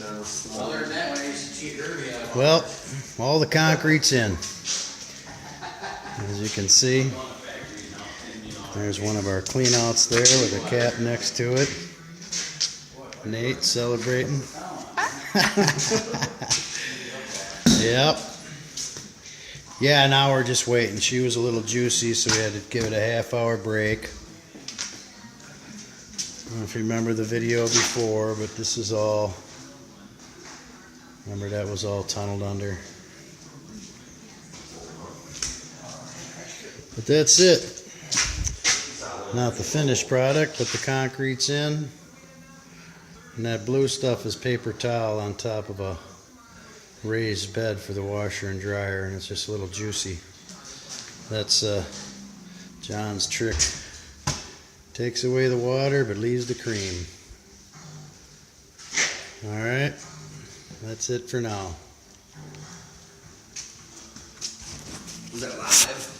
Other than that, when I used to cheat Herbie out of Well, all the concrete's in. As you can see, there's one of our cleanouts there with a cap next to it. Nate celebrating. Yep. Yeah, now we're just waiting. She was a little juicy, so we had to give it a half-hour break. I don't know if you remember the video before, but this is all... Remember that was all tunneled under. But that's it. Not the finished product, but the concrete's in. And that blue stuff is paper towel on top of a raised bed for the washer and dryer, and it's just a little juicy. That's John's trick. Takes away the water but leaves the cream. Alright, that's it for now. Is that live?